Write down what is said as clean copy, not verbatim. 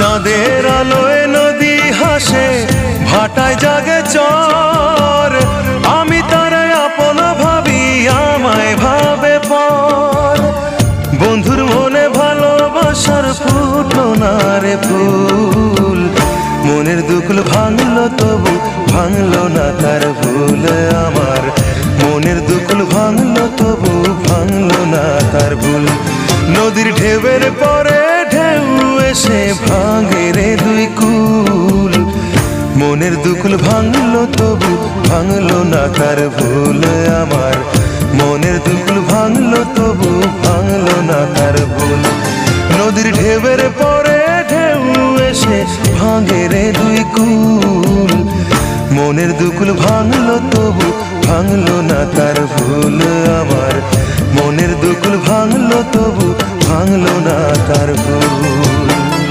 চাঁদের আলোয় নদী হাসে, ভাটায় জাগে চর। আমি তারে আপন ভাবি, আমায় ভাবে পর। বন্ধুর মনে ভালোবাসার ফুটলো না রে ফুল। মনের দুকুল ভাঙলো তবু ভাঙলো না তার ভুল আমার। মনের দুকুল ভাঙলো তবু ভাঙলো না তার ভুল। নদীর ঢেউয়ের পরে ঢেউ এসে ভাঙে রে দুই কুল। মনের দুকুল ভাঙলো তবু ভাঙলো না তার ভুল আমার। মনের দুকুল ভাঙলো তবু ভাঙলো না তার ভুল। নদীর ঢেউয়ের পরে ঢেউ এসে ভাঙে রে দুই কুল। মনের দুকুল ভাঙলো তবু ভাঙলো না তার ভুল আমার। মনের দুকুল ভাঙলো তবু ভাঙলো না তার ভুল।